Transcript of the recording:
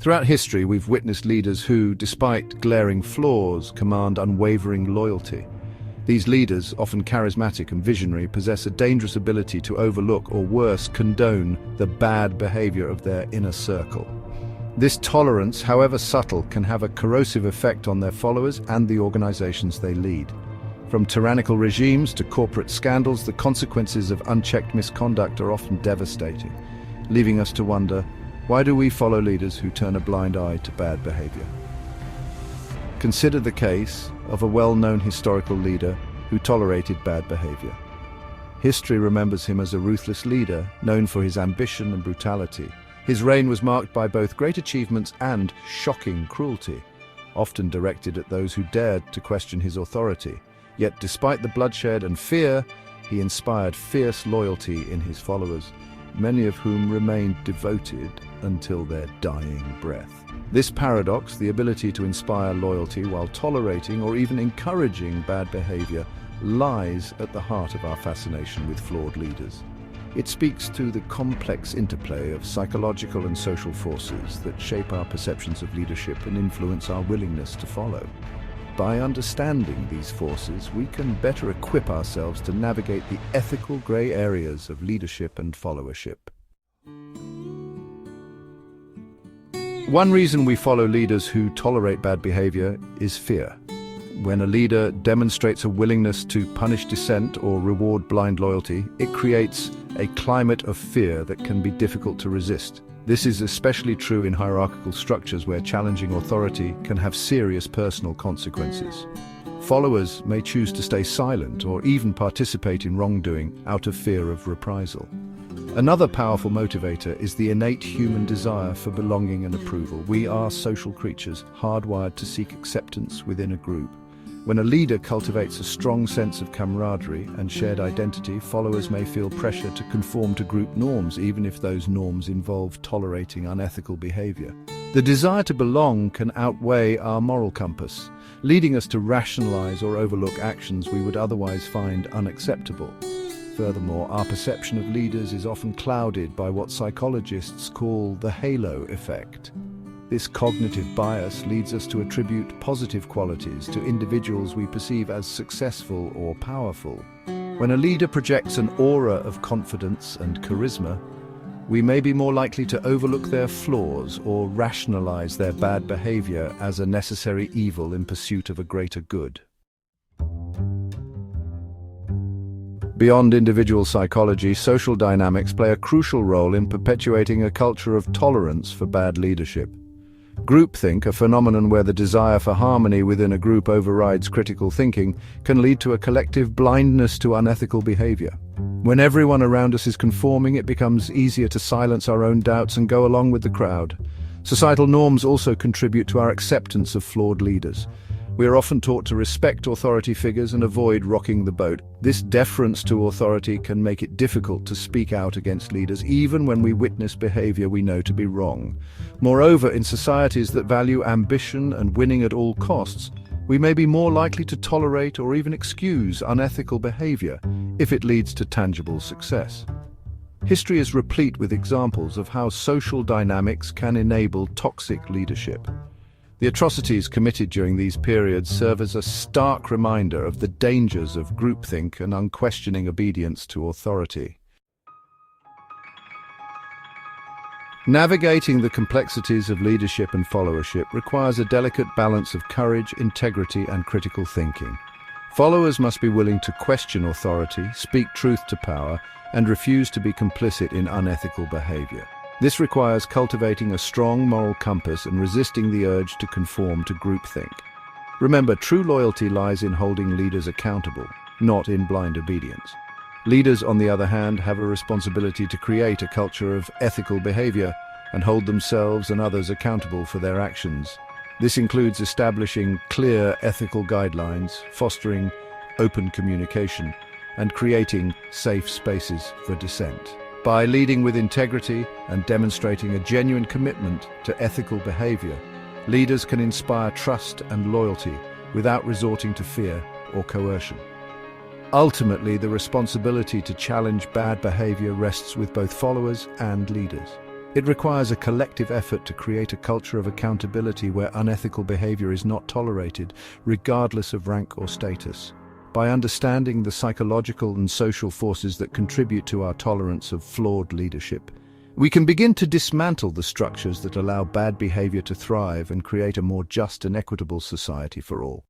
Throughout history, we've witnessed leaders who, despite glaring flaws, command unwavering loyalty. These leaders, often charismatic and visionary, possess a dangerous ability to overlook or worse, condone the bad behavior of their inner circle. This tolerance, however subtle, can have a corrosive effect on their followers and the organizations they lead. From tyrannical regimes to corporate scandals, the consequences of unchecked misconduct are often devastating, leaving us to wonder, why do we follow leaders who turn a blind eye to bad behavior? Consider the case of a well-known historical leader who tolerated bad behavior. History remembers him as a ruthless leader, known for his ambition and brutality. His reign was marked by both great achievements and shocking cruelty, often directed at those who dared to question his authority. Yet despite the bloodshed and fear, he inspired fierce loyalty in his followers, many of whom remained devoted until their dying breath. This paradox, the ability to inspire loyalty while tolerating or even encouraging bad behavior, lies at the heart of our fascination with flawed leaders. It speaks to the complex interplay of psychological and social forces that shape our perceptions of leadership and influence our willingness to follow. By understanding these forces, we can better equip ourselves to navigate the ethical gray areas of leadership and followership. One reason we follow leaders who tolerate bad behavior is fear. When a leader demonstrates a willingness to punish dissent or reward blind loyalty, it creates a climate of fear that can be difficult to resist. This is especially true in hierarchical structures where challenging authority can have serious personal consequences. Followers may choose to stay silent or even participate in wrongdoing out of fear of reprisal. Another powerful motivator is the innate human desire for belonging and approval. We are social creatures, hardwired to seek acceptance within a group. When a leader cultivates a strong sense of camaraderie and shared identity, followers may feel pressure to conform to group norms, even if those norms involve tolerating unethical behavior. The desire to belong can outweigh our moral compass, leading us to rationalize or overlook actions we would otherwise find unacceptable. Furthermore, our perception of leaders is often clouded by what psychologists call the halo effect. This cognitive bias leads us to attribute positive qualities to individuals we perceive as successful or powerful. When a leader projects an aura of confidence and charisma, we may be more likely to overlook their flaws or rationalize their bad behavior as a necessary evil in pursuit of a greater good. Beyond individual psychology, social dynamics play a crucial role in perpetuating a culture of tolerance for bad leadership. Groupthink, a phenomenon where the desire for harmony within a group overrides critical thinking, can lead to a collective blindness to unethical behavior. When everyone around us is conforming, it becomes easier to silence our own doubts and go along with the crowd. Societal norms also contribute to our acceptance of flawed leaders. We are often taught to respect authority figures and avoid rocking the boat. This deference to authority can make it difficult to speak out against leaders, even when we witness behavior we know to be wrong. Moreover, in societies that value ambition and winning at all costs, we may be more likely to tolerate or even excuse unethical behavior if it leads to tangible success. History is replete with examples of how social dynamics can enable toxic leadership. The atrocities committed during these periods serve as a stark reminder of the dangers of groupthink and unquestioning obedience to authority. Navigating the complexities of leadership and followership requires a delicate balance of courage, integrity, and critical thinking. Followers must be willing to question authority, speak truth to power, and refuse to be complicit in unethical behavior. This requires cultivating a strong moral compass and resisting the urge to conform to groupthink. Remember, true loyalty lies in holding leaders accountable, not in blind obedience. Leaders, on the other hand, have a responsibility to create a culture of ethical behavior and hold themselves and others accountable for their actions. This includes establishing clear ethical guidelines, fostering open communication, and creating safe spaces for dissent. By leading with integrity and demonstrating a genuine commitment to ethical behavior, leaders can inspire trust and loyalty without resorting to fear or coercion. Ultimately, the responsibility to challenge bad behavior rests with both followers and leaders. It requires a collective effort to create a culture of accountability where unethical behavior is not tolerated, regardless of rank or status. By understanding the psychological and social forces that contribute to our tolerance of flawed leadership, we can begin to dismantle the structures that allow bad behavior to thrive and create a more just and equitable society for all.